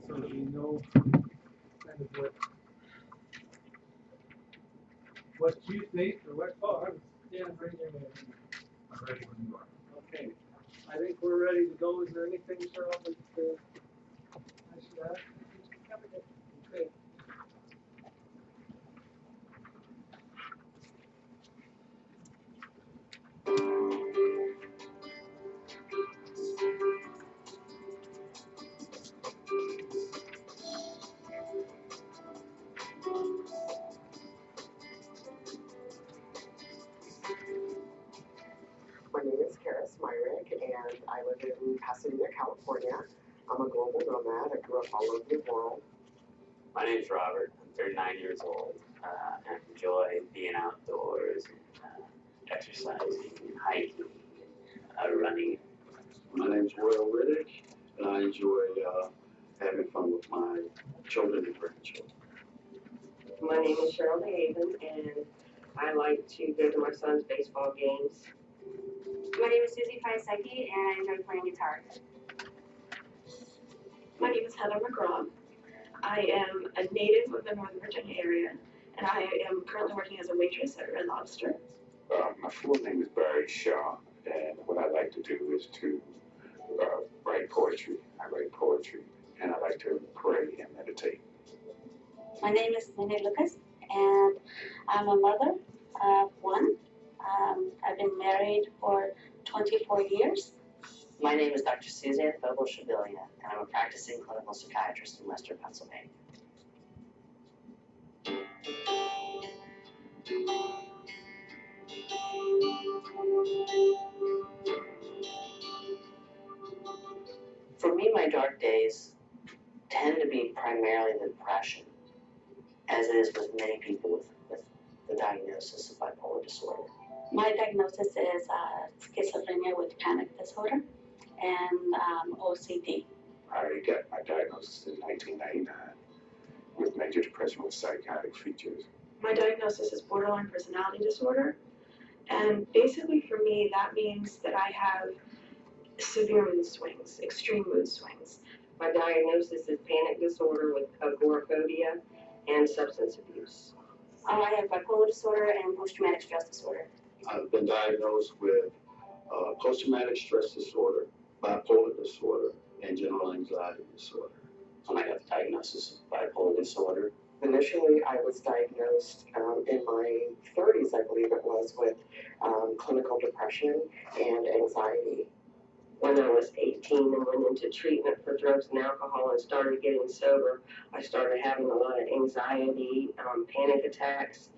so that we know kind of what you think or what. Oh, Dan's right there. I'm ready when you are. Okay, I think we're ready to go. Is there anything, Cheryl, that I should add? Covered it. Okay. My name is Karis Myrick, and I live in Pasadena, California. I'm a global nomad. I grew up all over the world. My name's Robert. I'm 39 years old. I enjoy being outdoors, and, exercising, and hiking, running. My name's Royal Riddick, and I enjoy having fun with my children and grandchildren. My name is Cheryl Haven, and I like to go to my son's baseball games. My name is Susie Faiseki, and I enjoy playing guitar. My name is Heather McGraw. I am a native of the Northern Virginia area, and I am currently working as a waitress at Red Lobster. My full name is Barry Shaw, and what I like to do is to write poetry. I write poetry, and I like to pray and meditate. My name is Nene Lucas, and I'm a mother of one. I've been married for 24 years. My name is Dr. Suzanne Fogel-Shabilia, and I'm a practicing clinical psychiatrist in Leicester, Pennsylvania. For me, my dark days tend to be primarily the depression, as it is with many people with the diagnosis of bipolar disorder. My diagnosis is schizophrenia with panic disorder and OCD. I got my diagnosis in 1999 with major depression with psychotic features. My diagnosis is borderline personality disorder, and basically for me, that means that I have severe mood swings, extreme mood swings. My diagnosis is panic disorder with agoraphobia and substance abuse. I have bipolar disorder and post-traumatic stress disorder. I've been diagnosed with post-traumatic stress disorder, bipolar disorder, and general anxiety disorder. When I got the diagnosis of bipolar disorder, Initially, I was diagnosed in my 30s, I believe it was, with clinical depression and anxiety. When I was 18 and went into treatment for drugs and alcohol and started getting sober, I started having a lot of anxiety, panic attacks,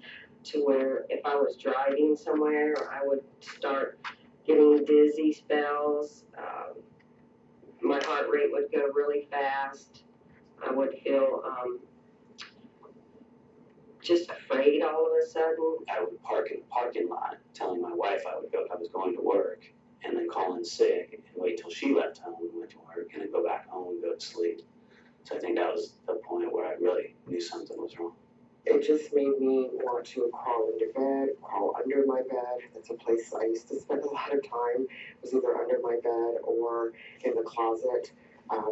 to where if I was driving somewhere, I would start getting dizzy spells. My heart rate would go really fast. I would feel just afraid all of a sudden. I would park in the parking lot, telling my wife I was going to work, and then call in sick and wait till she left home and went to work, and then go back home and go to sleep. So I think that was the point where I really knew something was wrong. It just made me want to crawl into bed, crawl under my bed. That's a place I used to spend a lot of time. It was either under my bed or in the closet,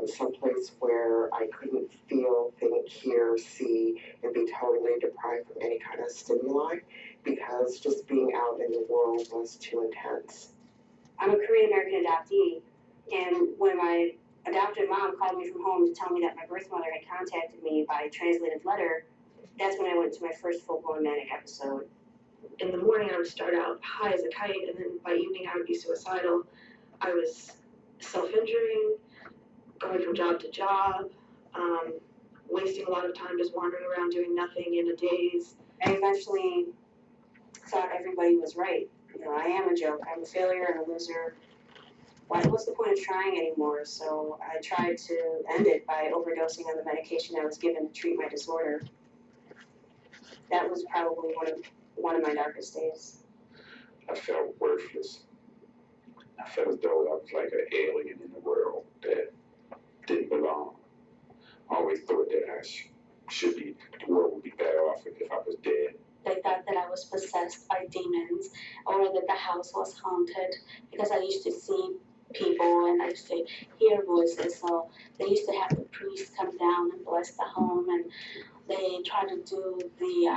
someplace where I couldn't feel, think, hear, see, and be totally deprived from any kind of stimuli, because just being out in the world was too intense. I'm a Korean American adoptee, and when my adoptive mom called me from home to tell me that my birth mother had contacted me by translated letter, that's when I went to my first full-blown manic episode. In the morning, I would start out high as a kite, and then by evening, I would be suicidal. I was self-injuring, going from job to job, wasting a lot of time just wandering around doing nothing in a daze. I eventually thought everybody was right. You know, I am a joke. I'm a failure and a loser. What's the point of trying anymore? So I tried to end it by overdosing on the medication I was given to treat my disorder. That was probably one of my darkest days. I felt worthless. I felt as though I was like an alien in the world that didn't belong. I always thought that I should be, the world would be better off if I was dead. They thought that I was possessed by demons, or that the house was haunted, because I used to see people and I used to hear voices. So they used to have the priest come down and bless the home, and they try to do the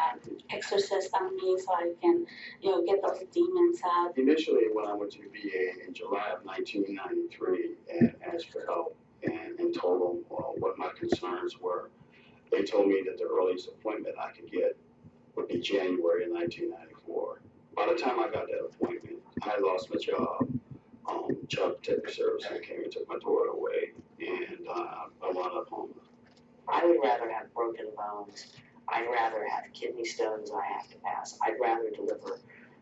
exorcist on me so I can, get those demons out. Initially, when I went to the VA in July of 1993 and asked for help and told them what my concerns were, they told me that the earliest appointment I could get would be January of 1994. By the time I got that appointment, I had lost my job. Child Protective Services came and took my daughter away, and I wound up homeless. I would rather have broken bones. I'd rather have kidney stones I have to pass. I'd rather deliver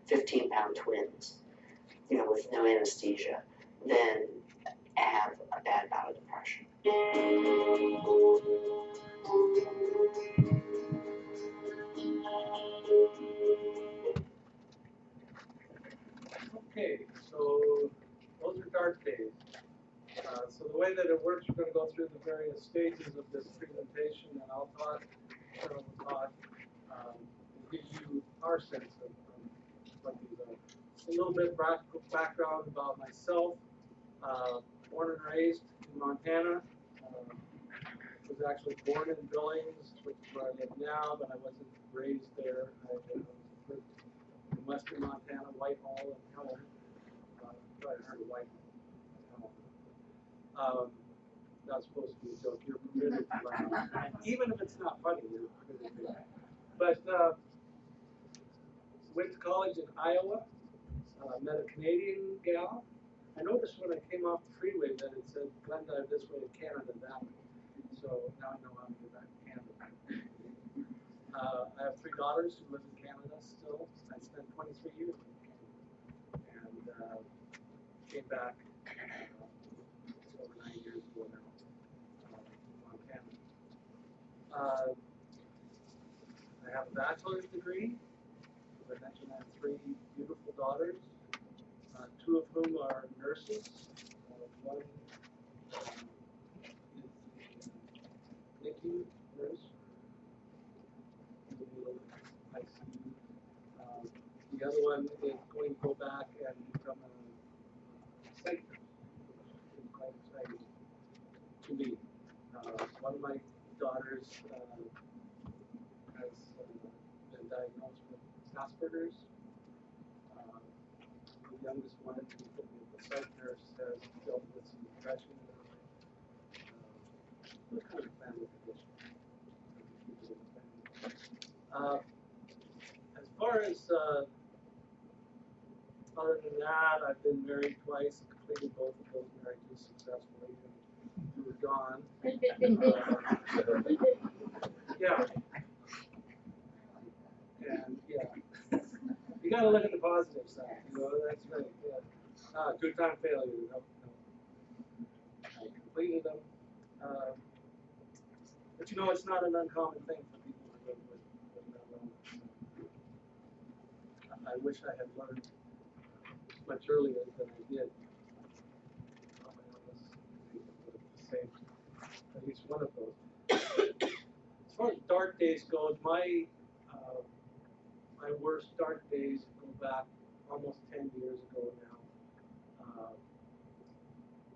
15-pound twins, with no anesthesia, than have a bad bout of depression. Okay, so those are dark days. So the way that it works, we're going to go through the various stages of this presentation, and I'll talk, Cheryl will talk, give you our sense of what these are. A little bit background about myself. Born and raised in Montana. Was actually born in Billings, which is where I live now, but I wasn't raised there. I lived in western Montana, Whitehall, and Helen. Probably heard of Whitehall. That's supposed to be a joke. You're permitted to laugh. Even if it's not funny, you're permitted to laugh. But went to college in Iowa. Met a Canadian gal. I noticed when I came off the freeway that it said Glendive this way, Canada that way. So now I know how to get back to Canada. I have 3 daughters who live in Canada still. I spent 23 years in Canada. And came back over 9 years ago now in Montana. I have a bachelor's degree. As I mentioned, I have 3 beautiful daughters, 2 of whom are nurses. One is NICU nurse, ICU. The other one is going to go back and become a psych nurse, which is quite exciting to me. One of my daughters has been diagnosed with Asperger's. The youngest one, the psych nurse, has dealt with some depression. What kind of family condition? As far as other than that, I've been married twice, completed both of those marriages successfully, and we were gone. Yeah. And yeah, you gotta look at the positive side, that's right. Yeah. Good time failure, no. I completed them. But it's not an uncommon thing for people to live with mental illness. I wish I had learned much earlier than I did. Same, at least one of those. As far as dark days goes, my worst dark days go back almost 10 years ago now,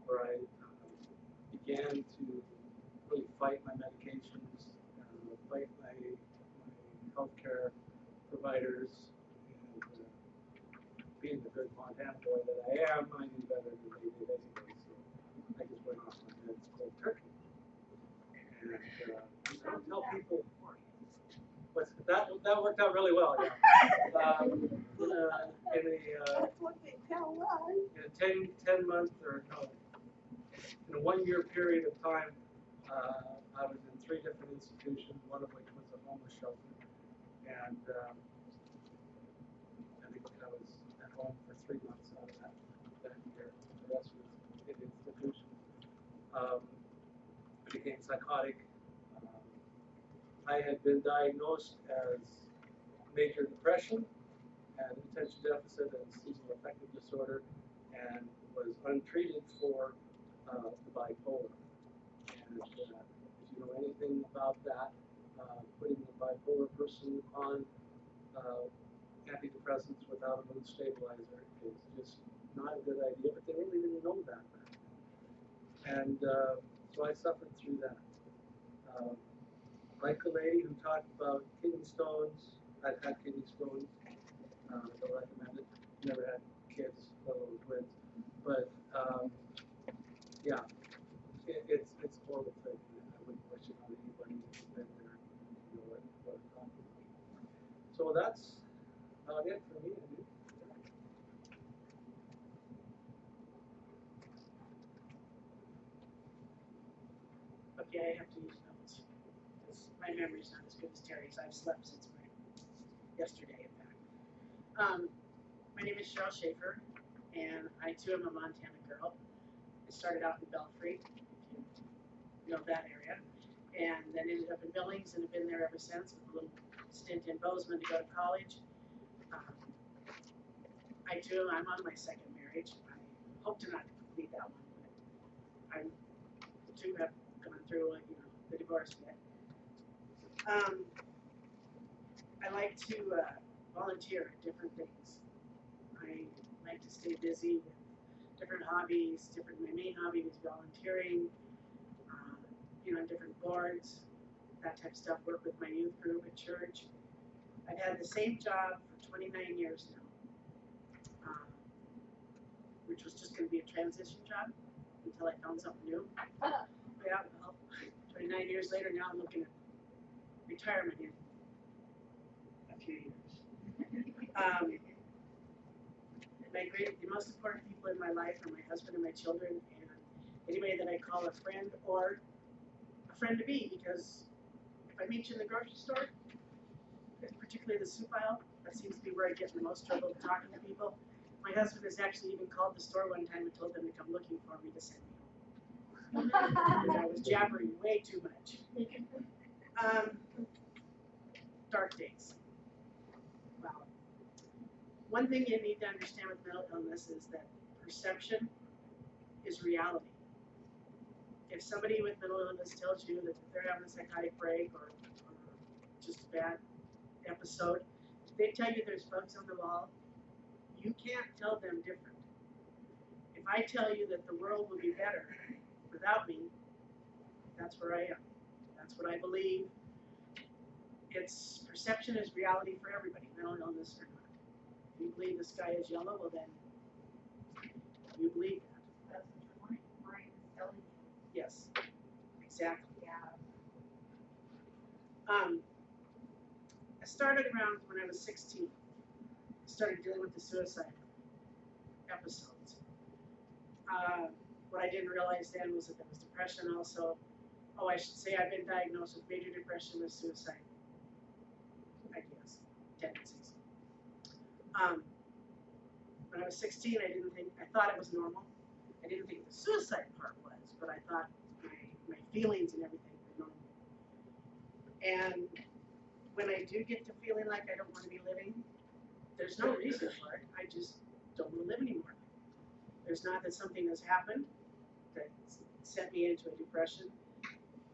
where I began to really fight my medications, fight my healthcare providers, and being the good Montana boy that I am, I knew better than they did anyway, so I just went off my meds cold turkey. And I don't tell people, that worked out really well, yeah. In a 10-month or no, in a 1-year period of time, I was in 3 different institutions, one of which was a homeless shelter, and I think I was at home for 3 months out of that year. The rest was in institutions. Became psychotic. I had been diagnosed as major depression and attention deficit and seasonal affective disorder, and was untreated for the bipolar. And if you know anything about that, putting a bipolar person on antidepressants without a mood stabilizer is just not a good idea, but they really didn't know that back then. And so I suffered through that. Like the lady who talked about kidney stones, I've had kidney stones, don't recommend it, never had kids, let alone twins, but, yeah, it's a horrible thing, I wouldn't wish it on anybody who's been there, you know what I'm talking about. So that's about it for me, Andy. Okay, I have to use notes, because my memory's not as good as Terry's. I've slept since yesterday, in fact. My name is Cheryl Schaefer, and I too am a Montana girl. I started out in Belfry, if you know that area, and then ended up in Billings and have been there ever since with a little stint in Bozeman to go to college. I'm on my second marriage. I hope to not complete that one, but I too have gone through, the divorce yet. I like to volunteer at different things. I like to stay busy with different hobbies. My main hobby is volunteering, different boards, that type of stuff. Work with my youth group at church. I've had the same job for 29 years now, which was just going to be a transition job until I found something new. Yeah, well, 29 years later, now I'm looking at retirement in a few years. The most important people in my life are my husband and my children, and anybody that I call a friend or a friend to be, because if I meet you in the grocery store, particularly the soup aisle, that seems to be where I get in the most trouble talking to people. My husband has actually even called the store one time and told them to come looking for me to send me home. Because I was jabbering way too much. Dark days. Wow. One thing you need to understand with mental illness is that perception is reality. If somebody with mental illness tells you that they're having a psychotic break or just a bad episode, if they tell you there's bugs on the wall, you can't tell them different. If I tell you that the world will be better without me, that's where I am. That's what I believe. It's perception is reality for everybody, mental illness or not. If you believe the sky is yellow, well then, you believe that. That's what your brain is telling you. Yes, exactly. Yeah. I started around when I was 16. I started dealing with the suicide episodes. What I didn't realize then was that there was depression also. Oh, I should say I've been diagnosed with major depression with suicide ideas, tendencies. When I was 16, I thought it was normal. I didn't think the suicide part was, but I thought my feelings and everything were normal. And when I do get to feeling like I don't want to be living, there's no reason for it. I just don't want to live anymore. There's not that something has happened that sent me into a depression.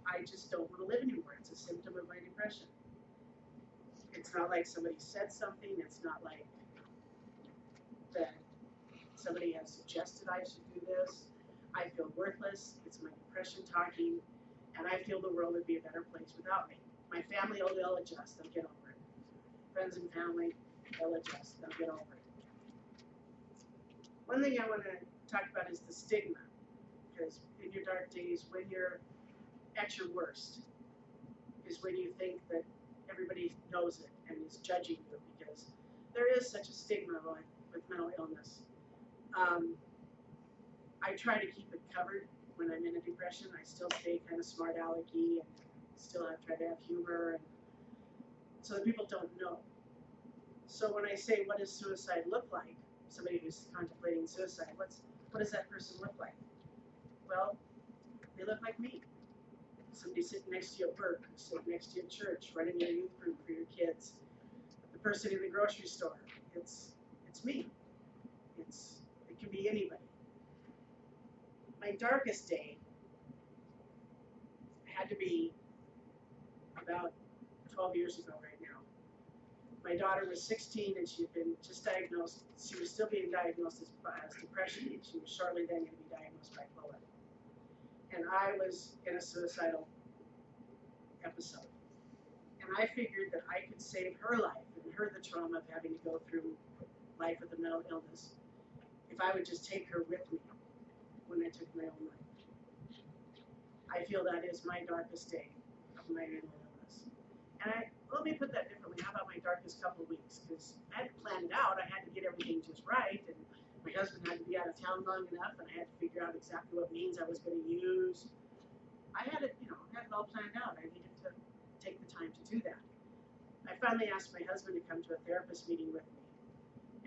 I just don't want to live anymore. It's a symptom of my depression. It's not like somebody said something. It's not like that somebody has suggested I should do this. I feel worthless. It's my depression talking, and I feel the world would be a better place without me. My family, they'll adjust. They'll get over it. Friends and family, they'll adjust. They'll get over it. One thing I want to talk about is the stigma, because in your dark days, when you're at your worst, is when you think that everybody knows it and is judging you, because there is such a stigma with mental illness. I try to keep it covered when I'm in a depression. I still stay kind of smart alecky and still try to have humor, and so that people don't know. So when I say, what does suicide look like? Somebody who's contemplating suicide, what does that person look like? Well, they look like me. Somebody sitting next to you at work, sitting next to you at church, running your youth group for your kids. The person in the grocery store, it's me. It can be anybody. My darkest day had to be about 12 years ago right now. My daughter was 16 and she had been just diagnosed. She was still being diagnosed as depression. She was shortly then going to be diagnosed bipolar. And I was in a suicidal episode. And I figured that I could save her life and her the trauma of having to go through life with a mental illness if I would just take her with me when I took my own life. I feel that is my darkest day of my mental illness. And let me put that differently. How about my darkest couple of weeks? Because I had planned it out. I had to get everything just right. And my husband had to be out of town long enough, and I had to figure out exactly what means I was going to use. I had it, had it all planned out. I needed to take the time to do that. I finally asked my husband to come to a therapist meeting with me.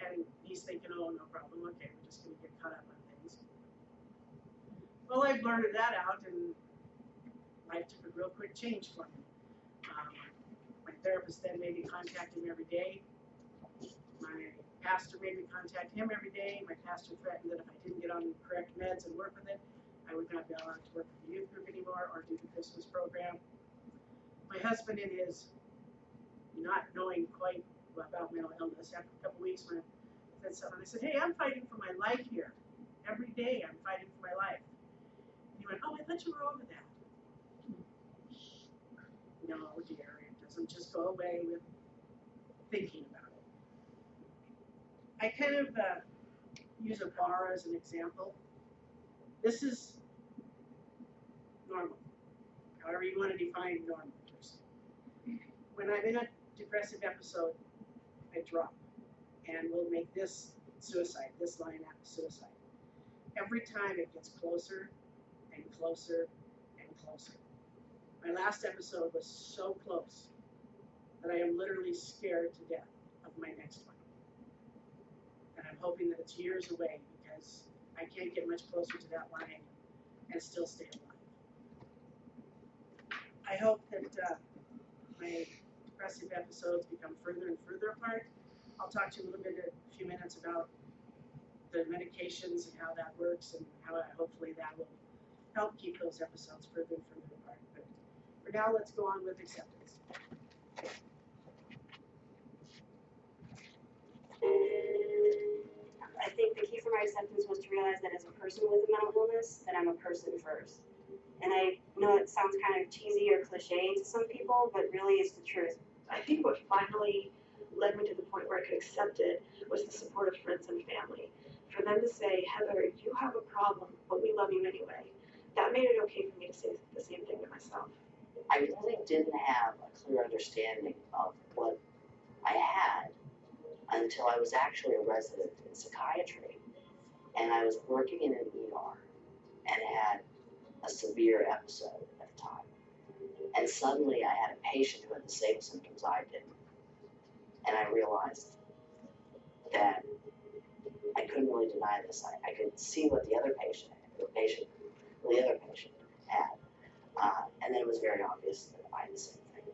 And he's thinking, oh, no problem. Okay, we're just going to get caught up on things. Well, I blurted that out, and life took a real quick change for me. My therapist then made me contact him every day. My pastor made me contact him every day. My pastor threatened that if I didn't get on the correct meds and work with it, I would not be allowed to work with the youth group anymore or do the Christmas program. My husband, in his not knowing quite about mental illness, after a couple weeks when I said something, I said, hey, I'm fighting for my life here. Every day I'm fighting for my life. And he went, oh, I thought you were over that. No, dear, it doesn't just go away with thinking about it. I kind of use a bar as an example. This is normal, however you want to define normal person. When I'm in a depressive episode, I drop, and we'll make this suicide, this line out suicide. Every time it gets closer and closer and closer. My last episode was so close that I am literally scared to death of my next one. And I'm hoping that it's years away because I can't get much closer to that line and still stay alive. I hope that my depressive episodes become further and further apart. I'll talk to you a little bit in a few minutes about the medications and how that works and how hopefully that will help keep those episodes further and further apart. But for now, let's go on with acceptance. I think the key for my acceptance was to realize that as a person with a mental illness, that I'm a person first. And I know it sounds kind of cheesy or cliche to some people, but really it's the truth. I think what finally led me to the point where I could accept it was the support of friends and family. For them to say, Heather, you have a problem, but we love you anyway. That made it okay for me to say the same thing to myself. I really didn't have a clear understanding of what I had until I was actually a resident in psychiatry. And I was working in an ER and had a severe episode at the time. And suddenly I had a patient who had the same symptoms I did. And I realized that I couldn't really deny this. I could see what the other patient had. And then it was very obvious that I had the same thing.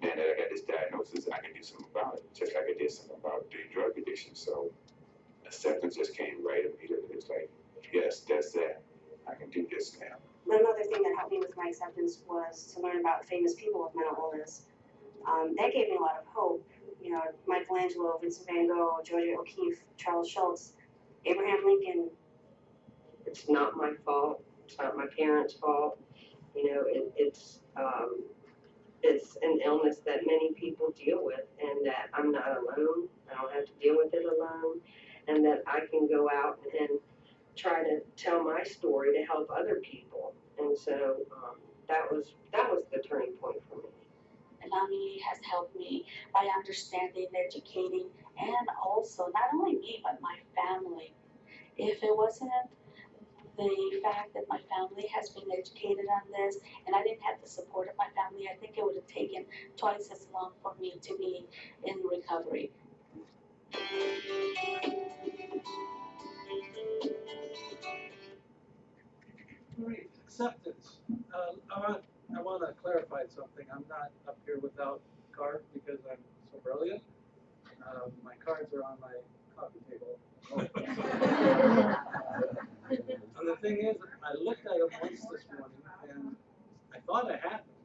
Now that I got this diagnosis, I can do something about it, just like I did something about the drug addiction. So acceptance just came right immediately. It's like, yes, that's that. I can do this now. Another thing that helped me with my acceptance was to learn about famous people with mental illness. That gave me a lot of hope. You know, Michelangelo, Vincent van Gogh, Georgia O'Keeffe, Charles Schultz, Abraham Lincoln. It's not my fault. It's not my parents' fault. You know, it's an illness that many people deal with, and that I'm not alone. I don't have to deal with it alone, and that I can go out and try to tell my story to help other people. And so that was the turning point for me. NAMI has helped me by understanding, educating, and also not only me, but my family. If it wasn't the fact that my family has been educated on this and I didn't have the support of my family, I think it would have taken twice as long for me to be in recovery. Great, acceptance. I want to clarify something. I'm not up here without card because I'm so brilliant. My cards are on my coffee table. And the thing is, I looked at them once this morning, and I thought I had them.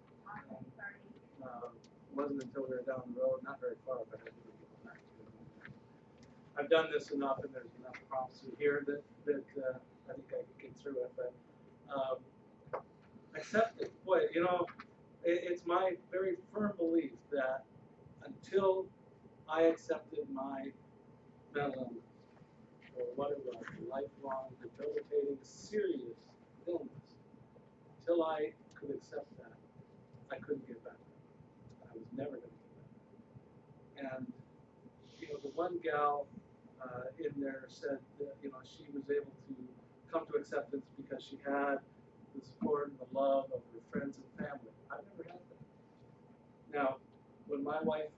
It wasn't until we were down the road, not very far, but I had to give them back to them. I've done this enough, and there's enough prophecy here that I think I can get through it. But accepting, boy, It's my very firm belief that until I accepted my mental illness, or what it was, a lifelong, debilitating, serious illness, until I could accept that, I couldn't get better. I was never going to get better. And, you know, the one gal in there said that, you know, she was able to come to acceptance because she had the support and the love of her friends and family. I've never had that. Now, when my wife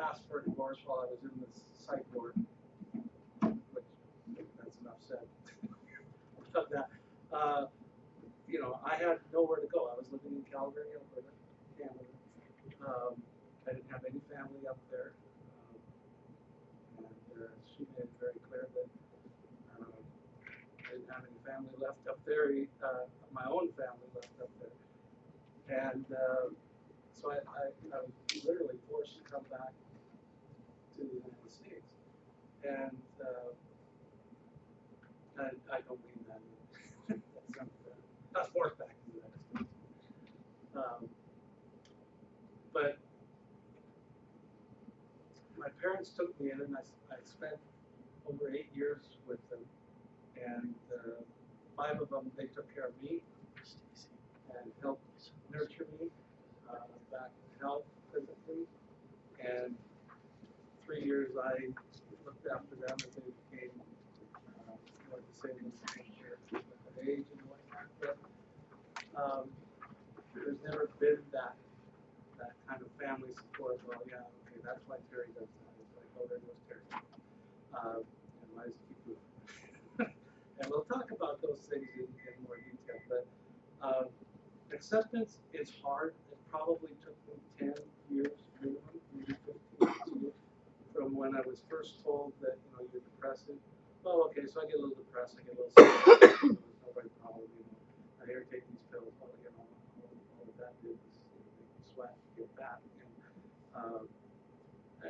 asked for a divorce while I was in this psych ward, which that's enough said about that. You know, I had nowhere to go. I was living in Calgary, Alberta, Canada. I didn't have any family up there, and she made it very clear that I didn't have any family left up there. My own family left up there, and so I was literally forced to come back to the United States, and I don't mean that. That's not forced back to the United States. But my parents took me in, and I spent over 8 years with them, and 5 of them, they took care of me and helped nurture me back in health physically, and 3 years I looked after them as they became more disabled with their age and whatnot. But there's never been that kind of family support. Well, yeah, okay, that's why Terry does that. It's like, oh, there goes Terry. And why does he keep moving? And we'll talk about those things in more detail. But acceptance is hard. It probably took me 10 years minimum, maybe 15 years, from when I was first told that, you know, you're depressive. Well, okay, so I get a little depressed, I get a little sick. Nobody probably, you know, I here take these pills. Well, you know, all that did was make me sweat, get fat.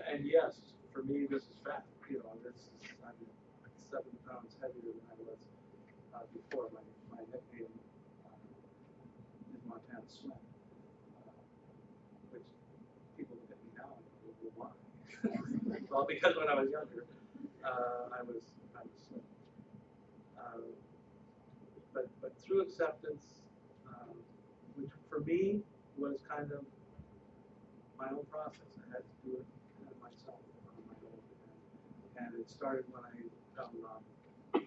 And yes, for me, this is fat. You know, I'm 7 pounds heavier than I was before. My nickname is Montana Sweat, which people look at me now and go, why? Well, because when I was younger, I was slim. But through acceptance, which for me was kind of my own process. I had to do it kind of myself on my own, and it started when I found NAMI.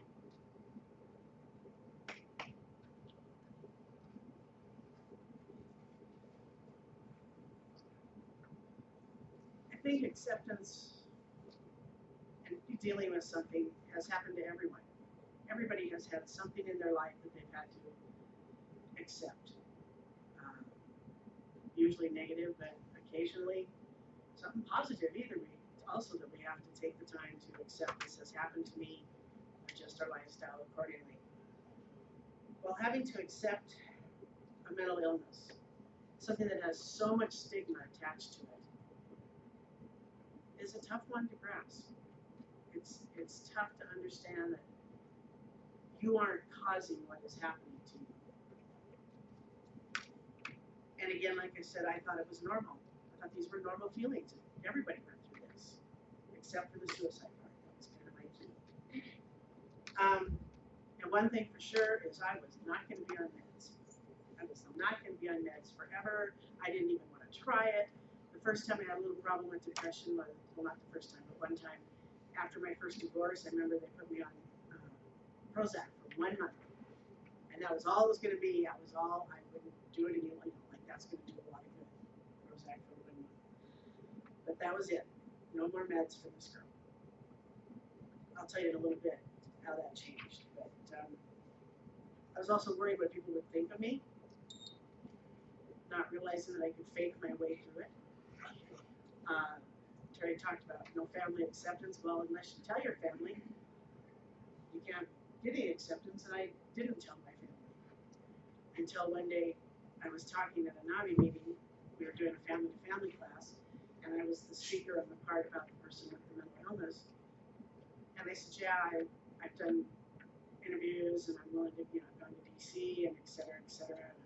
I think acceptance and dealing with something has happened to everyone. Everybody has had something in their life that they've had to accept. Usually negative, but occasionally something positive either way. Also that we have to take the time to accept this has happened to me, adjust our lifestyle accordingly. While having to accept a mental illness, something that has so much stigma attached to it, is a tough one to grasp. It's tough to understand that you aren't causing what is happening to you. And again, like I said, I thought it was normal. I thought these were normal feelings. Everybody went through this, except for the suicide part. That was kind of my key. And one thing for sure is I was not going to be on meds. I was not going to be on meds forever. I didn't even want to try it. The first time I had a little problem with depression was, well, not the first time, but one time after my first divorce, I remember they put me on Prozac for 1 month. And that was all it was going to be. I wouldn't do it anymore. Like that's going to do a lot of good. Prozac for 1 month. But that was it. No more meds for this girl. I'll tell you in a little bit how that changed. But I was also worried what people would think of me, not realizing that I could fake my way through it. Terry talked about no family acceptance. Well, unless you tell your family, you can't get any acceptance, and I didn't tell my family. Until one day, I was talking at a NAMI meeting. We were doing a family-to-family class, and I was the speaker on the part about the person with the mental illness. And they said, yeah, I've done interviews, and I'm willing to, I've gone to DC, and et cetera, et cetera. And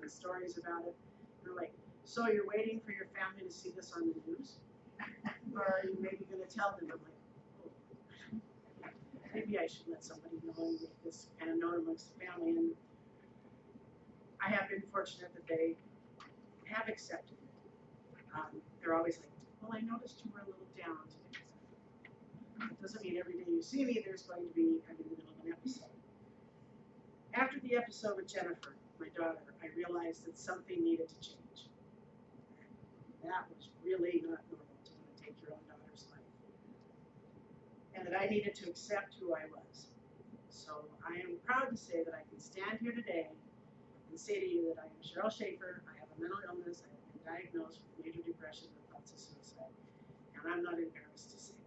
and stories about it. And I'm like, so you're waiting for your family to see this on the news? Or are you maybe gonna tell them? I'm like, oh, maybe I should let somebody know and make this kind of known amongst the family. And I have been fortunate that they have accepted it. They're always like, well, I noticed you were a little down today. It doesn't mean every day you see me, there's going to be, I'm in the middle of an episode. After the episode with Jennifer, my daughter, I realized that something needed to change. That was really not normal to want to take your own daughter's life. And that I needed to accept who I was. So I am proud to say that I can stand here today and say to you that I am Cheryl Schaefer. I have a mental illness. I have been diagnosed with major depression and thoughts of suicide. And I'm not embarrassed to say that.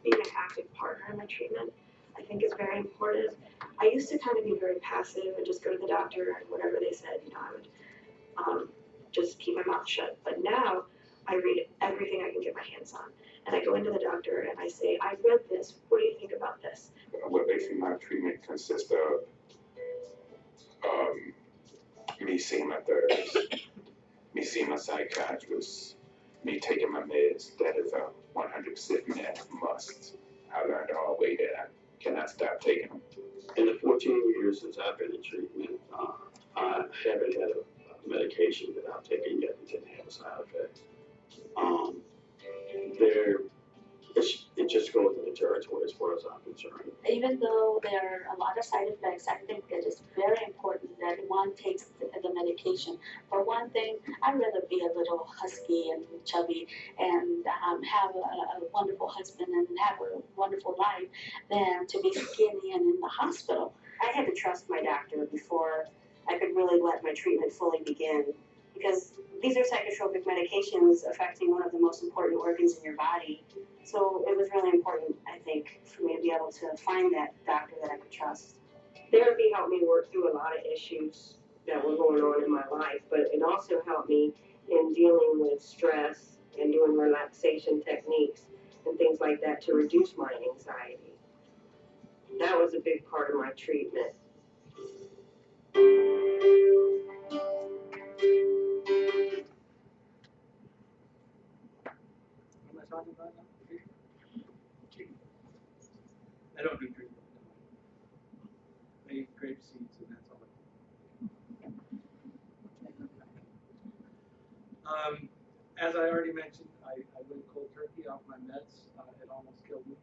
Being an active partner in my treatment, I think is very important. I used to kind of be very passive and just go to the doctor and whatever they said, I would just keep my mouth shut. But now I read everything I can get my hands on. And I go into the doctor and I say, I read this, what do you think about this? Well, basically my treatment consists of me seeing my therapist, me seeing my psychiatrist, me taking my meds. That is a 100% must. I learned the hard way that I cannot stop taking them. In the 14 years since I've been in treatment, I haven't had a medication that I've taken yet that didn't have a side effect. It just goes in the territory as far as I'm concerned. Even though there are a lot of side effects, I think that it's very important that one takes the medication. For one thing, I'd rather be a little husky and chubby and have a wonderful husband and have a wonderful life than to be skinny and in the hospital. I had to trust my doctor before I could really let my treatment fully begin, because these are psychotropic medications affecting one of the most important organs in your body. So it was really important, I think, for me to be able to find that doctor that I could trust. Therapy helped me work through a lot of issues that were going on in my life, but it also helped me in dealing with stress and doing relaxation techniques and things like that to reduce my anxiety. That was a big part of my treatment. What am I talking about now? Treatment. I don't do treatment. I eat grape seeds and that's all I do. As I already mentioned, I went cold turkey off my meds. It almost killed me.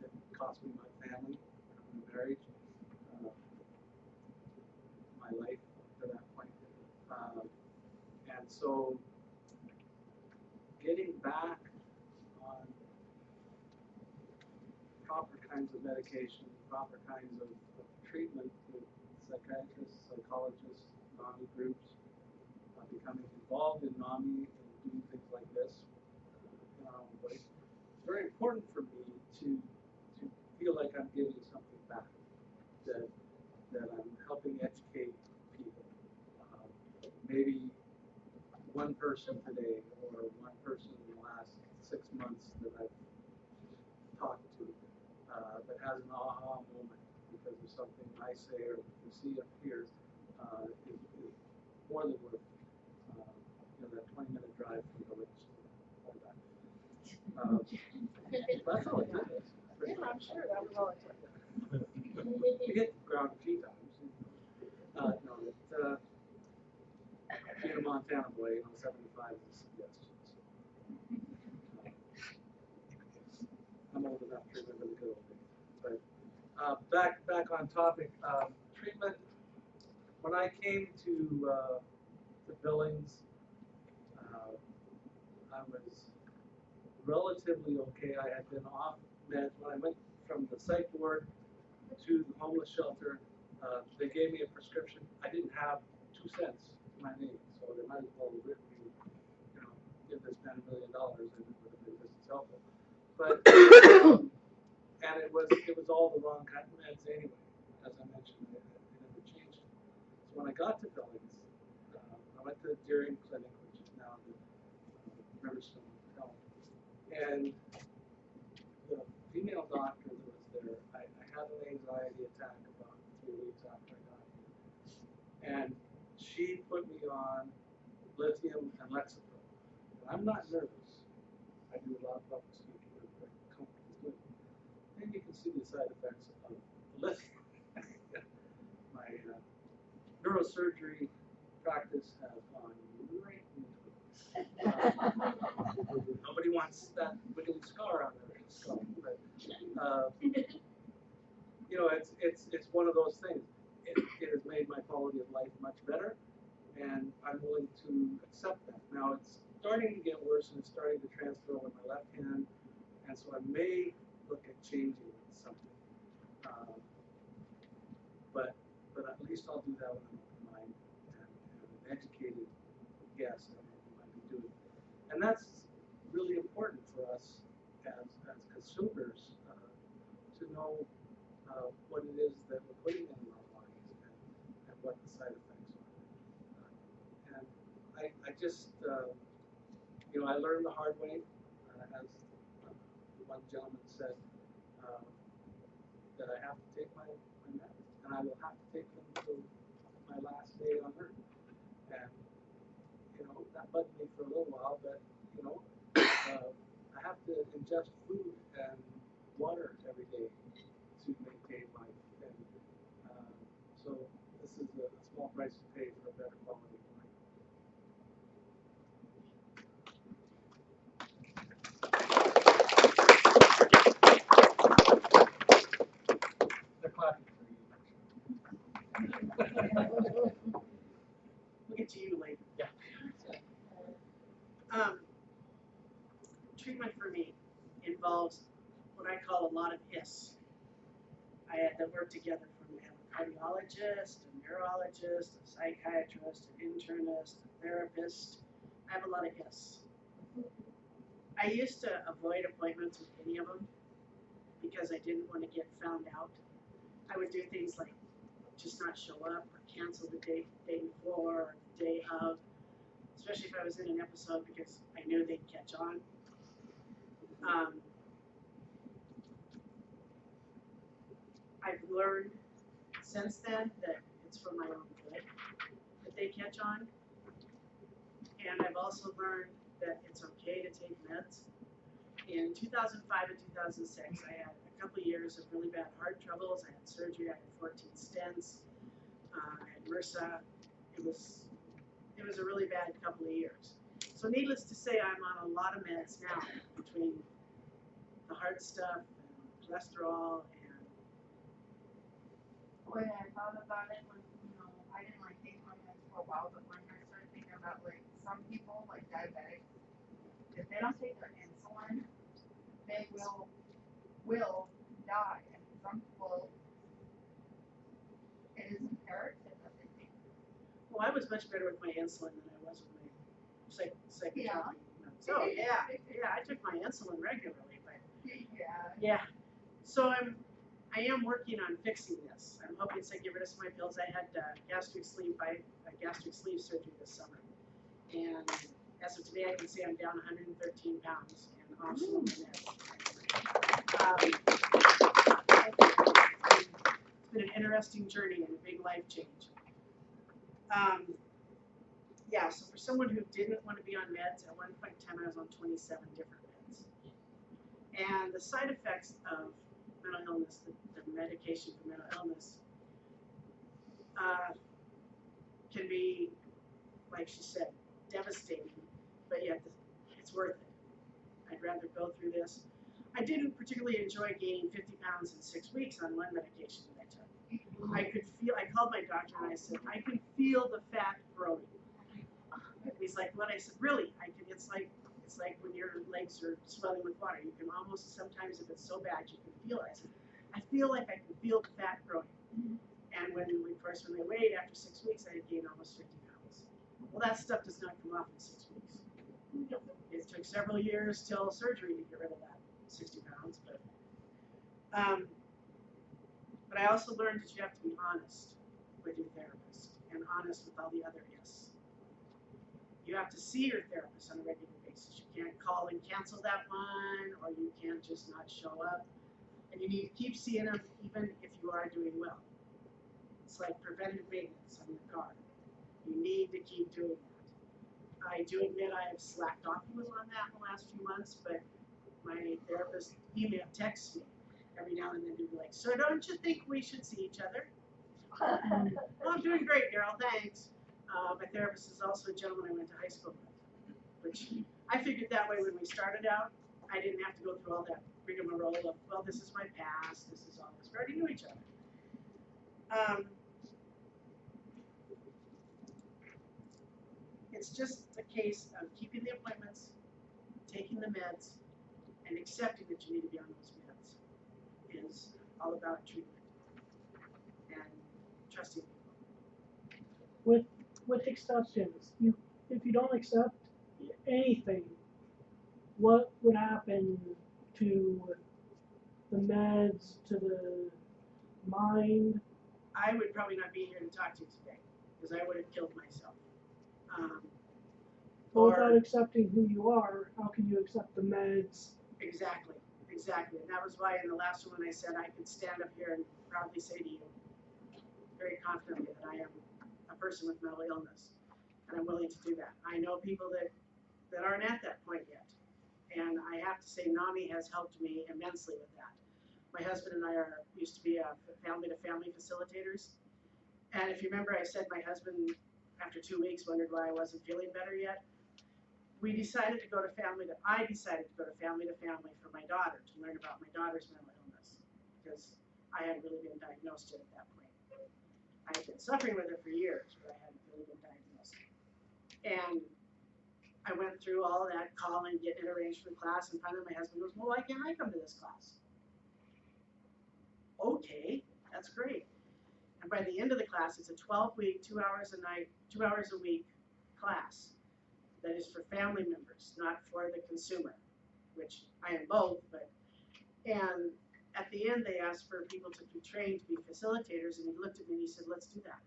It cost me my family, my marriage, my life up to that point. And so getting back on proper kinds of medication, proper kinds of treatment with psychiatrists, psychologists, NAMI groups, becoming involved in NAMI and doing things like this in our own way. It's very important for me to feel like I'm giving something back, that I'm helping educate people. Maybe one person today or one person in the last 6 months that I've talked to that has an aha moment because of something I say or you see up here is more than worth that 20-minute drive from the village to back. That's all it took us. Yeah, I'm sure that was all it took. We hit the ground a few times. Being a Montana boy, 75 is a suggestion. So. I'm old enough to remember the good old days. But back on topic, treatment. When I came to Billings, I was relatively okay. I had been off meds. When I went from the psych ward to the homeless shelter, they gave me a prescription. I didn't have 2 cents to my name, so they might as well have written me, give this man $1 million and it would have been just as helpful. But and it was all the wrong kind of meds anyway. As I mentioned, it never changed. So when I got to Billings, I went to the Deering Clinic, which is now the Riverstone Health, And the female doctor that was there, I had an anxiety attack about 3 weeks after I got here. And she put me on lithium and Lexapro. And I'm not nervous. I do a lot of public speaking. I'm very comfortable doing it. And you can see the side effects of lithium. My neurosurgery practice has gone right into it. Nobody wants that wiggly scar on their skull, but you know, it's one of those things. It has made my quality of life much better, and I'm willing to accept that. Now it's starting to get worse, and it's starting to transfer over my left hand, and so I may look at changing something. But at least I'll do that with an open mind and an educated guess at what we might be doing. And that's really important for us as consumers to know what it is that we're putting in our bodies and what the side effects are. And I just, you know, I learned the hard way, as one gentleman said, that I have to take my meds, and I will have to take them till my last day on earth. And, you know, that bugged me for a little while, but, you know, I have to ingest food and water every day to maintain life. And so this is a small price to pay for a better quality of life. They're clapping for you. We'll get to you later. Yeah. Treatment for me involves what I call a lot of IS. I had to work together from a cardiologist, a neurologist, a psychiatrist, an internist, a therapist. I have a lot of IS. I used to avoid appointments with any of them because I didn't want to get found out. I would do things like just not show up or cancel the day before or the day of, especially if I was in an episode because I knew they'd catch on. I've learned since then that it's for my own good that they catch on. And I've also learned that it's okay to take meds. In 2005 and 2006, I had a couple of years of really bad heart troubles. I had surgery. I had 14 stents. I had MRSA. It was a really bad couple of years. So needless to say, I'm on a lot of meds now between the heart stuff and cholesterol and When I thought about it, when, you know, I didn't like take my meds for a while, but when I started thinking about like some people, like diabetics, if they don't take their insulin, they will die. And some people, it is imperative that they take. well, I was much better with my insulin than I was with my psychotherapy. Yeah. So yeah, I took my insulin regularly, but Yeah. yeah. So I am working on fixing this. I'm hoping to get rid of some of my pills. I had gastric sleeve surgery this summer, and as of today, I can say I'm down 113 pounds and off some of my meds. It's been an interesting journey and a big life change. Yeah, so for someone who didn't want to be on meds, at one point in time I was on 27 different meds. And the side effects of mental illness, the medication for mental illness, can be, like she said, devastating, but yet it's worth it. I'd rather go through this. I didn't particularly enjoy gaining 50 pounds in 6 weeks on one medication that I took. I called my doctor and I said, I can feel the fat growing. He's like, what? I said, really? It's like when your legs are swelling with water. You can almost, sometimes if it's so bad, you can feel it. I said, I feel like I can feel the fat growing. And when they weighed after 6 weeks, I had gained almost 50 pounds. Well, that stuff does not come off in 6 weeks. It took several years till surgery to get rid of that 60 pounds. But I also learned that you have to be honest with your therapist and honest with all the other yes. You have to see your therapist on a regular basis. You can't call and cancel that one, or you can't just not show up. And you need to keep seeing them even if you are doing well. It's like preventive maintenance on your car. You need to keep doing that. I do admit I have slacked off a little on that in the last few months, but my therapist texts me every now and then to be like, so don't you think we should see each other? Well, I'm doing great, Daryl, thanks. My therapist is also a gentleman I went to high school with, which I figured that way when we started out. I didn't have to go through all that rigmarole of, well, this is my past, this is all this. We already knew each other. It's just a case of keeping the appointments, taking the meds, and accepting that you need to be on those meds is all about treatment and trusting people. With acceptance, if you don't accept anything, what would happen to the meds, to the mind? I would probably not be here to talk to you today, because I would have killed myself. Well, without accepting who you are, how can you accept the meds? Exactly. And that was why in the last one I said I could stand up here and proudly say to you, very confidently, that I am a person with mental illness, and I'm willing to do that. I know people that aren't at that point yet, and I have to say NAMI has helped me immensely with that. My husband and I used to be family-to-family facilitators, and if you remember, I said my husband, after 2 weeks, wondered why I wasn't feeling better yet. I decided to go to family to family for my daughter, to learn about my daughter's mental illness, because I hadn't really been diagnosed yet at that point. I had been suffering with it for years, but I hadn't really been diagnosed. And I went through all of that, calling, getting it arranged for the class, and finally my husband goes, well, why can't I come to this class? Okay, that's great. And by the end of the class, it's a 12-week, 2 hours a night, 2 hours a week class that is for family members, not for the consumer, which I am both, and at the end they asked for people to be trained to be facilitators, and he looked at me and he said, let's do that.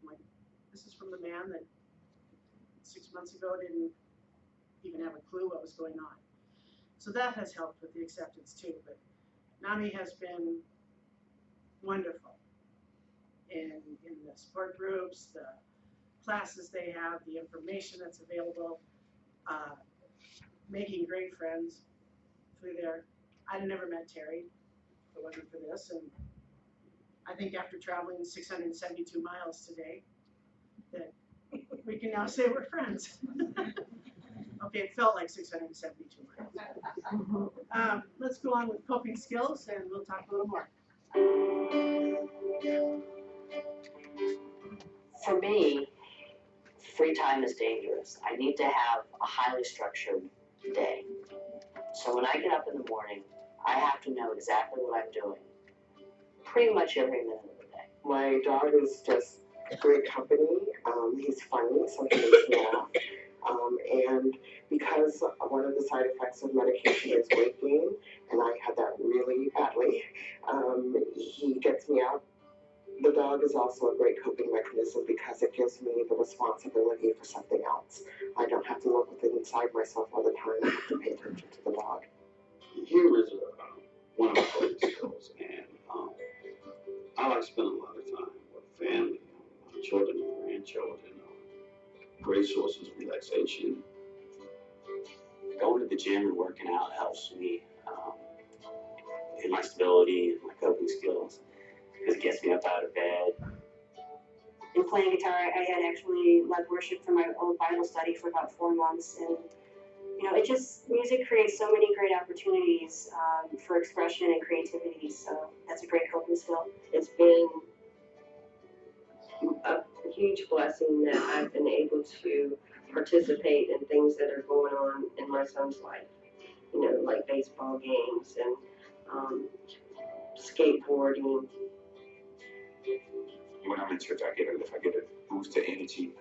I'm like, this is from the man that 6 months ago didn't even have a clue what was going on. So that has helped with the acceptance too, but NAMI has been wonderful in the support groups, the classes they have, the information that's available, making great friends through there. I'd never met Terry if it wasn't for this, and I think after traveling 672 miles today, that we can now say we're friends. Okay, it felt like 672 miles. Let's go on with coping skills, and we'll talk a little more. For me, free time is dangerous. I need to have a highly structured day. So when I get up in the morning, I have to know exactly what I'm doing pretty much every minute of the day. My dog is just great company. He's funny, so he makes me laugh. And because one of the side effects of medication is weight gain, and I had that really badly, he gets me out. The dog is also a great coping mechanism because it gives me the responsibility for something else. I don't have to look within inside myself all the time. I have to pay attention to the dog. Humor is one of my favorite skills, and I like to spend a lot of time with family, children and grandchildren. Great sources of relaxation. Going to the gym and working out helps me in my stability and my coping skills, because it gets me up out of bed. In playing guitar, I had actually led worship for my own Bible study for about 4 months, and music creates so many great opportunities for expression and creativity, so that's a great coping skill. It's been a huge blessing that I've been able to participate in things that are going on in my son's life, like baseball games and skateboarding. When I'm in church, I get a boost of energy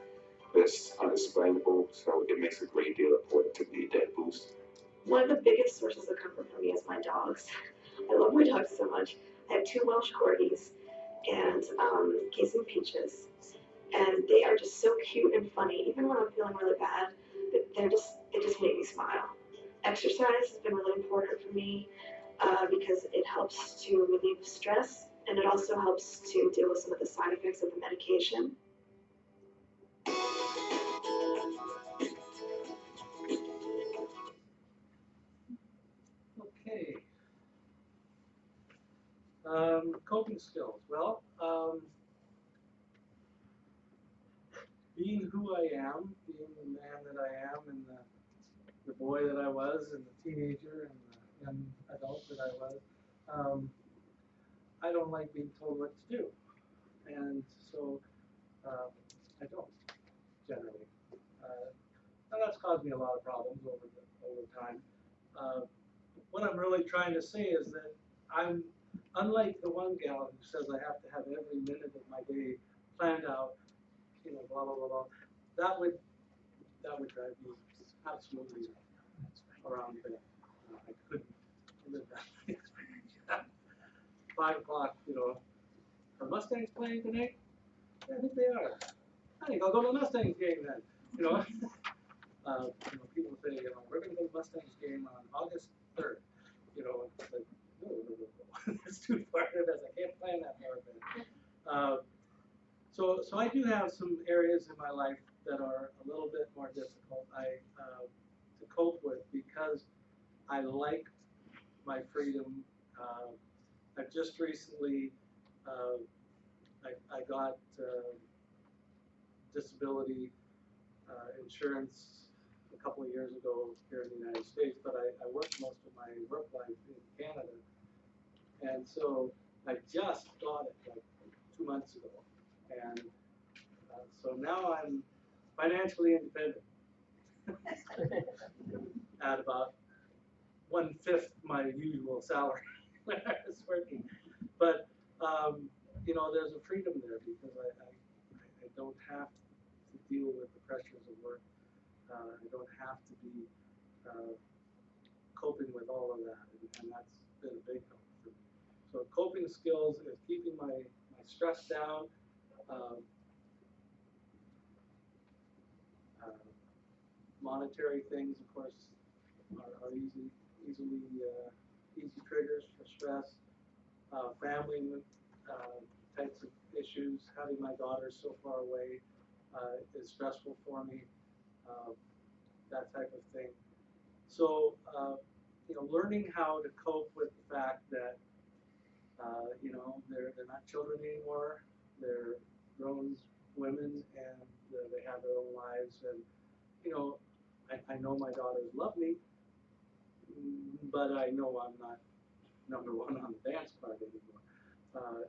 that's unexplainable, so it makes a great deal important to me, that boost. One of the biggest sources of comfort for me is my dogs. I love my dogs so much. I have 2 Welsh Corgis and Case and Peaches, and they are just so cute and funny. Even when I'm feeling really bad, they just make me smile. Exercise has been really important for me because it helps to relieve stress and it also helps to deal with some of the side effects of the medication. Okay. Coping skills. Well, being who I am, being the man that I am, and the boy that I was, and the teenager, and the young adult that I was, I don't like being told what to do. And so I don't, generally. And that's caused me a lot of problems over time. What I'm really trying to say is that I'm unlike the one gal who says I have to have every minute of my day planned out, blah blah blah blah. That would drive me absolutely around the bend. I couldn't live that life. 5 o'clock, are Mustangs playing tonight? Yeah, I think they are. I think I'll go to the Mustangs game then. People say, we're going to go to the Mustangs game on August 3rd. It's like, no. It's too far in advance. I can't plan that far in advance. So I do have some areas in my life that are a little bit more difficult to cope with because I like my freedom. I've just recently, I got disability insurance a couple of years ago here in the United States, but I worked most of my work life in Canada. And so I just got it like 2 months ago. And so now I'm financially independent at about 1/5 my usual salary when I was working. But, there's a freedom there because I don't have to deal with the pressures of work. I don't have to be coping with all of that, and that's been a big help for me. So coping skills is keeping my stress down, monetary things, of course, are easy triggers for stress. Family types of issues, having my daughter so far away is stressful for me, that type of thing. So, learning how to cope with the fact that, they're not children anymore, they're grown women and they have their own lives. And, I know my daughters love me, but I know I'm not number one on the dance card anymore,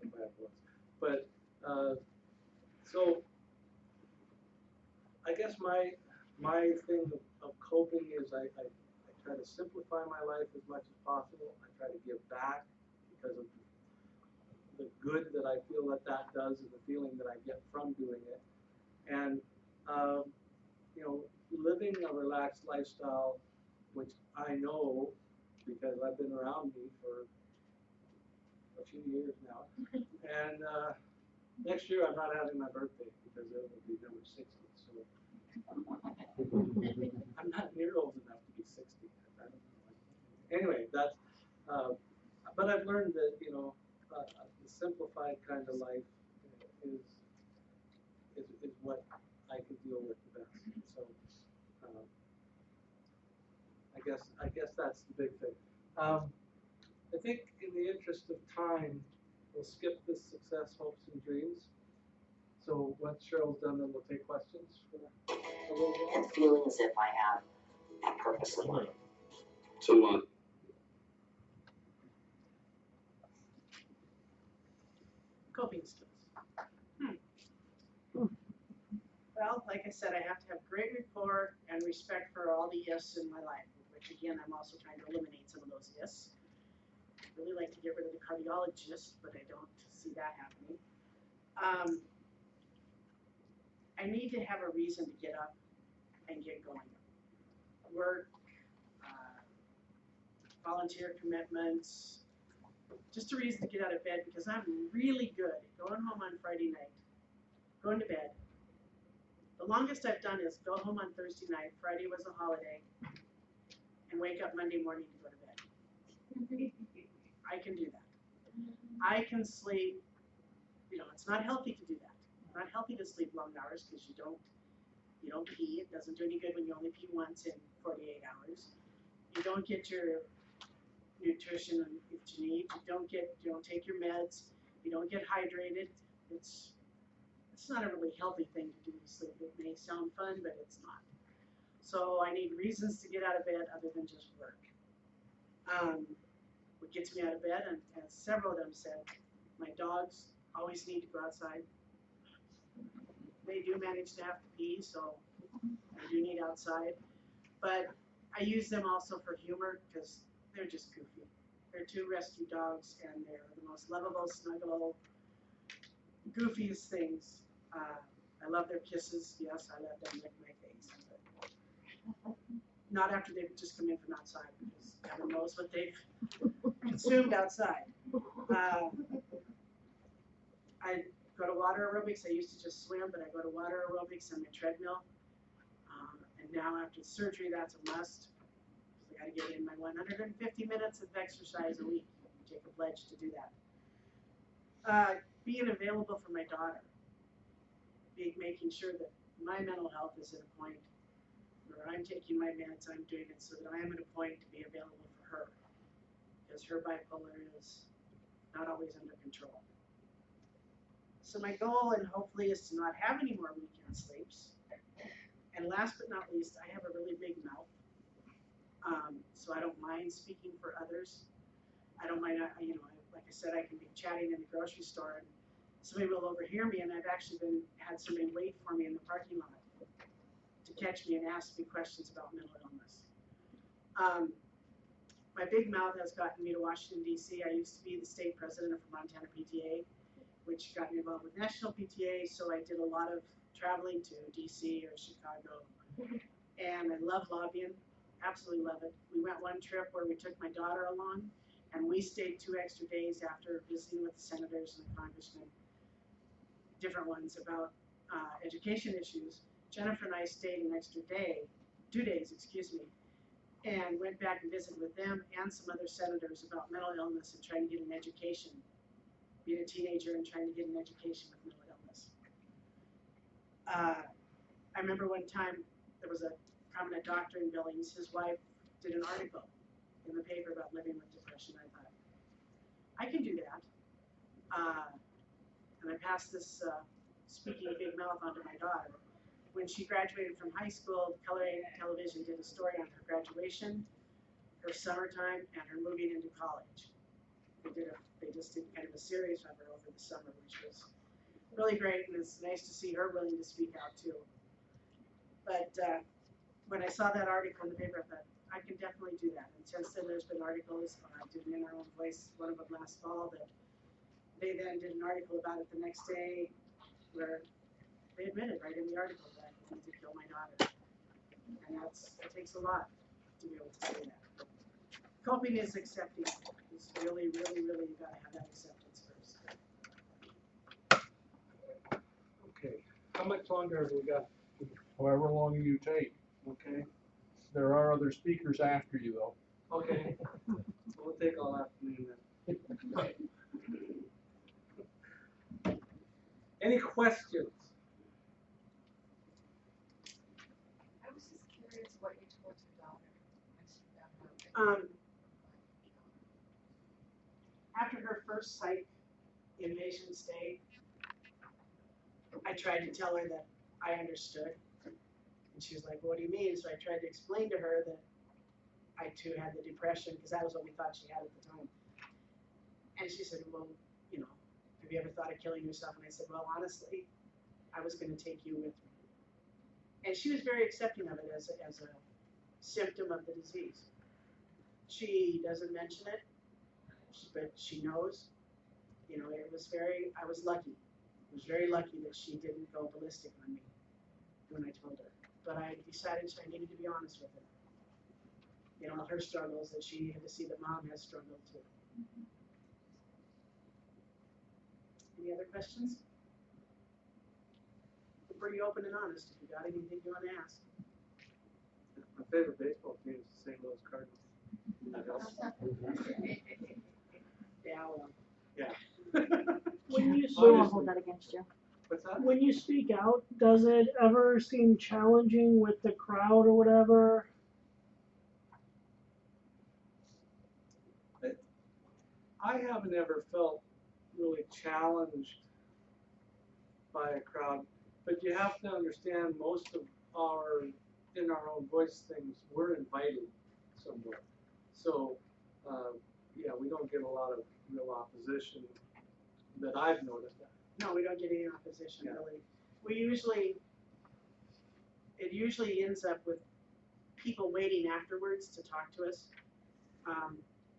if I was. But, so, I guess my thing of coping is I try to simplify my life as much as possible. I try to give back because of the good that I feel that does and the feeling that I get from doing it. And, living a relaxed lifestyle, which I know because I've been around me for a few years now. And next year I'm not having my birthday because it will be number 60. So I'm not near old enough to be 60. I don't know. Anyway, that's. But I've learned that the simplified kind of life is what I can deal with the best. So I guess that's the big thing. I think in the interest of time, we'll skip this success, hopes, and dreams. So once Cheryl's done, then we'll take questions for a little while. And feeling as if I have a purpose in life. So, Coping skills. Well, like I said, I have to have great rapport and respect for all the yes in my life, which again, I'm also trying to eliminate some of those yes. I really like to get rid of the cardiologist, but I don't see that happening. I need to have a reason to get up and get going. Work, volunteer commitments, just a reason to get out of bed because I'm really good at going home on Friday night, going to bed, The longest I've done is go home on Thursday night, Friday was a holiday, and wake up Monday morning to go to bed. I can do that. I can sleep, it's not healthy to do that. It's not healthy to sleep long hours because you don't pee. It doesn't do any good when you only pee once in 48 hours. You don't get your nutrition that you need. You don't take your meds. You don't get hydrated. It's not a really healthy thing to do to sleep. It may sound fun, but it's not. So I need reasons to get out of bed other than just work. What gets me out of bed, and as several of them said, my dogs always need to go outside. They do manage to have to pee, so I do need outside. But I use them also for humor because they're just goofy. They're two rescue dogs, and they're the most lovable, snuggle, goofiest things. I love their kisses. Yes, I let them lick my face. But not after they've just come in from outside, because heaven knows what they've consumed outside. I go to water aerobics. I used to just swim, but I go to water aerobics on my treadmill. And now after surgery, that's a must. I got to get in my 150 minutes of exercise a week. Take a pledge to do that. Being available for my daughter. Making sure that my mental health is at a point where I'm taking my meds, I'm doing it so that I am at a point to be available for her. Because her bipolar is not always under control. So my goal, and hopefully, is to not have any more weekend sleeps. And last but not least, I have a really big mouth. So I don't mind speaking for others. I don't mind, like I said, I can be chatting in the grocery store and somebody will overhear me, and I've actually had somebody wait for me in the parking lot to catch me and ask me questions about mental illness. My big mouth has gotten me to Washington, D.C. I used to be the state president of Montana PTA, which got me involved with national PTA, so I did a lot of traveling to D.C. or Chicago, and I love lobbying, absolutely love it. We went one trip where we took my daughter along, and we stayed 2 extra days after visiting with the senators and the congressmen, different ones about education issues. Jennifer and I stayed an extra day, 2 days, and went back and visited with them and some other senators about mental illness and trying to get an education, being a teenager and trying to get an education with mental illness. I remember one time there was a prominent doctor in Billings, his wife did an article in the paper about living with depression. I thought, I can do that. And I passed this speaking big mouth onto my daughter. When she graduated from high school, Coloring Television did a story on her graduation, her summertime, and her moving into college. They just did kind of a series of her over the summer, which was really great, and it's nice to see her willing to speak out too. But when I saw that article in the paper, I thought, I can definitely do that. And since then, there's been articles, I did an In Our Own Voice, one of them last fall, that they then did an article about it the next day, where they admitted right in the article that I need to kill my daughter. And it takes a lot to be able to say that. Coping is accepting. It's really, really, really, you gotta have that acceptance first. Okay, how much longer have we got? However long you take. Okay, There are other speakers after you, though. okay, we'll take all afternoon then. Any questions? I was just curious what you told your daughter when she found out. After her first psych inpatient stay, I tried to tell her that I understood. And she was like, what do you mean? So I tried to explain to her that I too had the depression, because that was what we thought she had at the time. And she said, well, have you ever thought of killing yourself? And I said, well, honestly, I was going to take you with me. And she was very accepting of it as a symptom of the disease. She doesn't mention it, but she knows. I was lucky. I was very lucky that she didn't go ballistic on me when I told her. But I decided I needed to be honest with her. Her struggles, that she needed to see that mom has struggled too. Any other questions? pretty open and honest. If you got anything you wanna ask. My favorite baseball team is the St. Louis Cardinals. Yeah, well. Yeah. When you Obviously. we won't hold that against you. What's that? When you speak out, does it ever seem challenging with the crowd or whatever? I haven't ever felt really challenged by a crowd, but you have to understand most of our, in our own voice things, we're invited somewhere. So, yeah, we don't get a lot of real opposition that I've noticed. No, we don't get any opposition, Yeah. really. It usually ends up with people waiting afterwards to talk to us.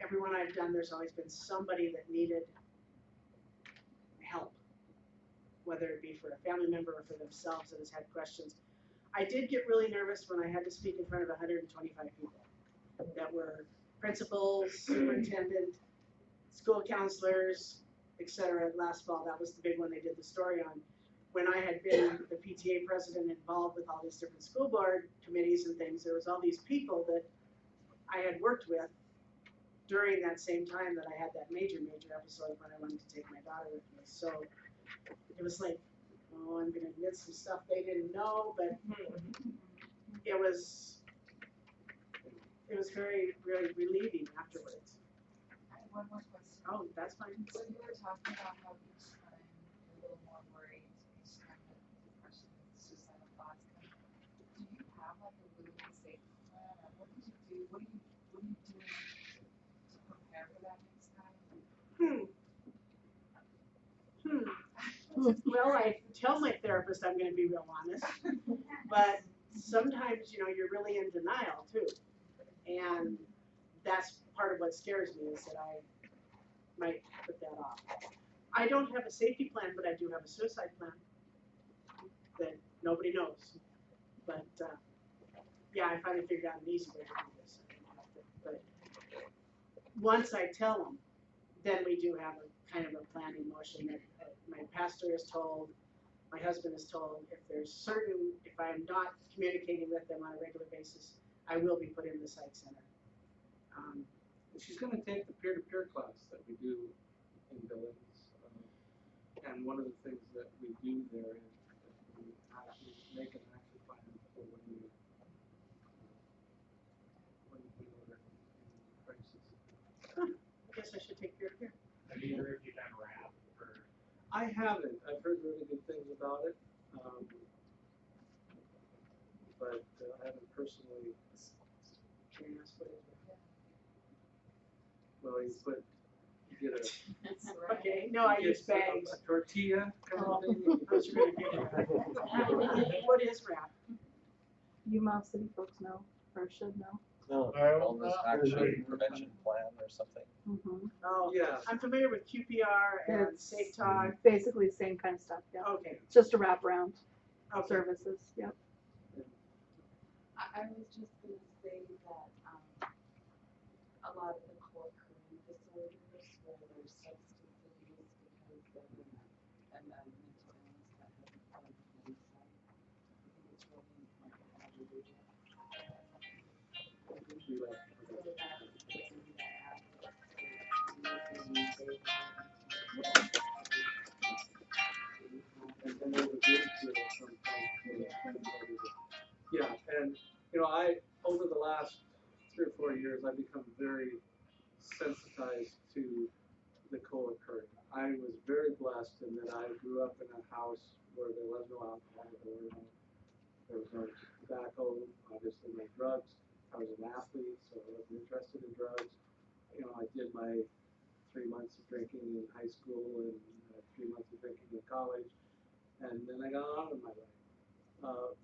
Everyone I've done, there's always been somebody that needed help, whether it be for a family member or for themselves that has had questions. I did get really nervous when I had to speak in front of 125 people that were principals, superintendent, school counselors, etc. Last fall, that was the big one they did the story on. When I had been the PTA president involved with all these different school board committees and things, there was all these people that I had worked with during that same time that I had that major episode when I wanted to take my daughter with me. So it was like, oh, I'm gonna admit some stuff they didn't know, but it was very, really relieving afterwards. I have one more question. Oh, that's fine. So you were talking about how each time you're a little more worried, each time that depression and suicidal thoughts come. Do you have like a really good safety plan, or what did you do? What are you doing to prepare for that next time? Well, I tell my therapist I'm gonna be real honest, but sometimes, you're really in denial too. And that's part of what scares me is that I might put that off. I don't have a safety plan, but I do have a suicide plan that nobody knows. But, yeah, I finally figured out an easy way to do this. But once I tell them, then we do have a kind of a plan in motion that my pastor is told, my husband is told, if I'm not communicating with them on a regular basis, I will be put in the psych center. She's going to take the peer-to-peer class that we do in Billings. And one of the things that we do there is that we actually make an action plan for when you're in crisis. I guess I should take peer-to-peer. Have you heard you done rap or? I haven't. I've heard really good things about it. But I haven't personally. Can you ask what it is? Well, you get a. Okay, no, I use bags. A tortilla kind of thing. Those are gonna get What is rap? You Mouse City folks know, or should know. No, wellness action prevention plan or something. Mm-hmm. Oh, Yeah. I'm familiar with QPR and It's Safe Talk. basically the same kind of stuff, yeah. Okay. It's just a wraparound Okay. services, yep. I was just gonna say that, a lot of the co-occurring disorders where there's substance abuse because of a mental illness that hasn't found the inside. I think it's really important to have a vision. So that person that And there's a group to it sometimes. Yeah, and over the last 3 or 4 years, I've become very sensitized to the co-occurring. I was very blessed in that I grew up in a house where there was no alcohol, there was no tobacco, obviously no drugs. I was an athlete, so I wasn't interested in drugs. I did my 3 months of drinking in high school and 3 months of drinking in college, and then I got on with my life.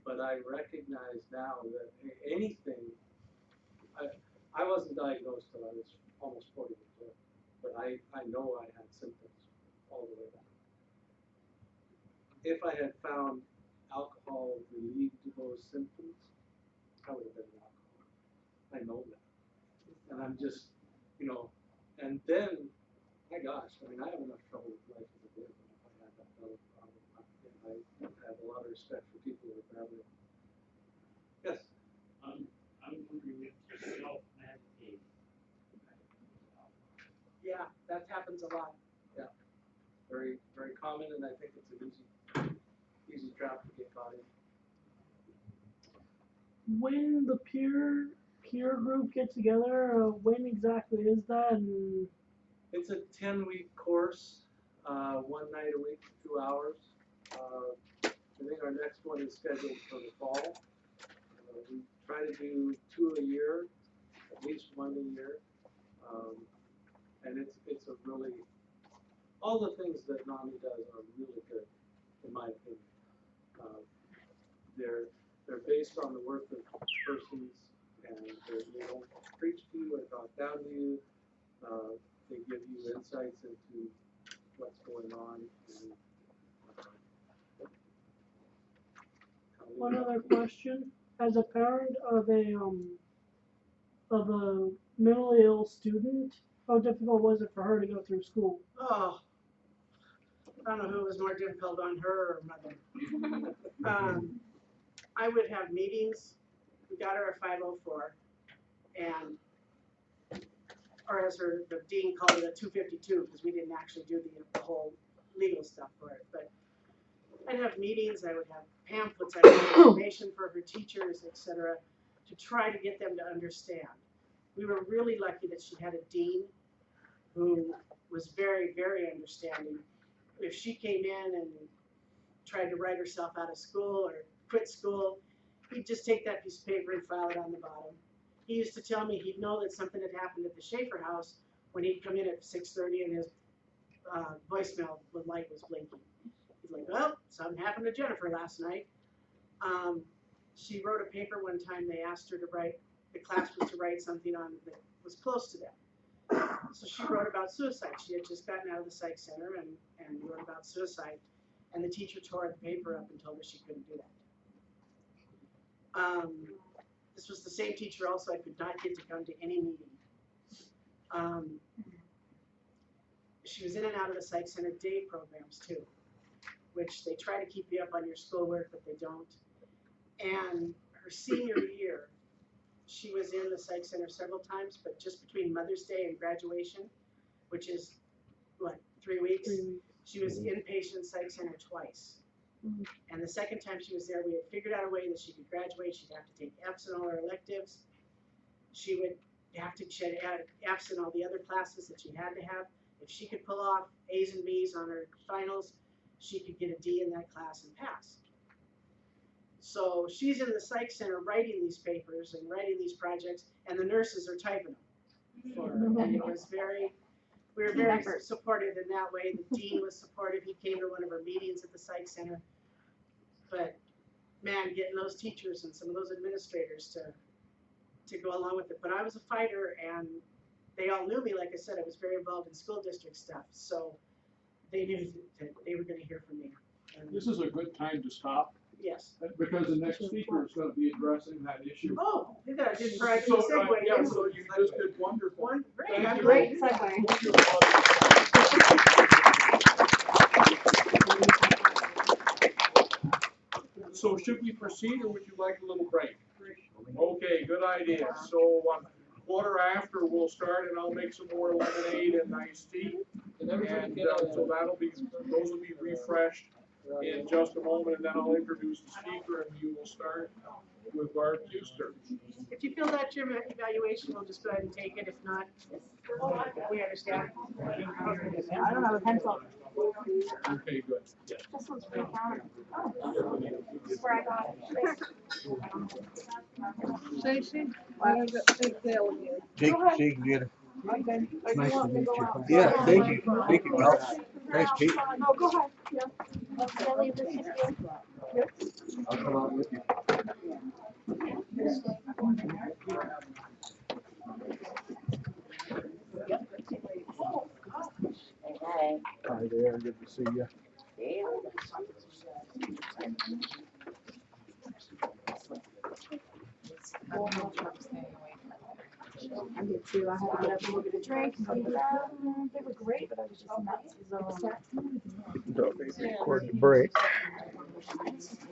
But I recognize now that anything, I wasn't diagnosed till I was almost 40 years old, but I know I had symptoms all the way back. If I had found alcohol relieved those symptoms, I would have been an alcoholic. I know that. And I'm just, and then, my gosh, I have enough trouble with life as it is. If I had that other problem, I I have a lot of respect for people with family. Yes? I'm wondering if you self-medicate. Yeah, that happens a lot. Very, very common, and I think it's an easy trap to get caught in. When the peer group get together, when exactly is that? And It's a 10-week course, 1 night a week, 2 hours. I think our next one is scheduled for the fall. We try to do 2 a year, at least 1 a year. And it's a really, all the things that NAMI does are really good, in my opinion. They're based on the work of persons, and they don't preach to you or talk down to you. They give you insights into what's going on. And, one other question: as a parent of a mentally ill student, how difficult was it for her to go through school? Oh, I don't know who was more difficult on her or mother. I would have meetings. We got her a 504, or as the dean called it, a 252, because we didn't actually do the whole legal stuff for it. But I'd have meetings. I would have pamphlets. I'd have information for her teachers, etc., to try to get them to understand. We were really lucky that she had a dean who was very, very understanding. If she came in and tried to write herself out of school or quit school, he'd just take that piece of paper and file it on the bottom. He used to tell me he'd know that something had happened at the Schaefer house when he'd come in at 6:30 and his voicemail light was blinking. He's like, well, something happened to Jennifer last night. She wrote a paper one time. They asked her to write, the class was to write something on that was close to them. So she wrote about suicide. She had just gotten out of the psych center and wrote about suicide. And the teacher tore the paper up and told her she couldn't do that. This was the same teacher also I could not get to come to any meeting. She was in and out of the psych center day programs too, which they try to keep you up on your schoolwork, but they don't. And her senior year, she was in the psych center several times, but just between Mother's Day and graduation, which is, what, 3 weeks? 3 weeks. She was inpatient psych center twice. And the second time she was there, we had figured out a way that she could graduate. She'd have to take Fs in all her electives. She would have to, she had Fs in all the other classes that she had to have. If she could pull off A's and B's on her finals, she could get a D in that class and pass. So she's in the psych center writing these papers and writing these projects, and the nurses are typing them for her. And it was very, we were very supportive in that way. The dean was supportive. He came to one of our meetings at the psych center. But man, getting those teachers and some of those administrators to go along with it. But I was a fighter, and they all knew me. Like I said, I was very involved in school district stuff. So they knew that they were going to hear from me. And This is a good time to stop. yes. Because the next speaker is going to be addressing that issue. Oh, I did a segue. Yeah, so you just did wonderful. Great. Thank you. Great segue. So should we proceed, or would you like a little break? Okay, good idea. So quarter after we'll start, and I'll make some more lemonade and iced tea. And so those will be refreshed in just a moment, and then I'll introduce the speaker, and you will start with Barb Huster. If you feel that's your evaluation, we'll just go ahead and take it. If not, we understand. I don't have a pencil. Okay, good. This one's free counter. Oh. This is where I got it. Stacy, Jake, get it. Okay. Nice to meet you. Yeah, Thank you. Thank you, Ralph. Thanks, Pete. No, go ahead. Yeah. Can I leave this with you? I'll come out with you. Hey. Hi there, good to see you. I did too. I had to get up and look at a drink and see that. They were great, but I was just nuts. Don't need to record the break. times.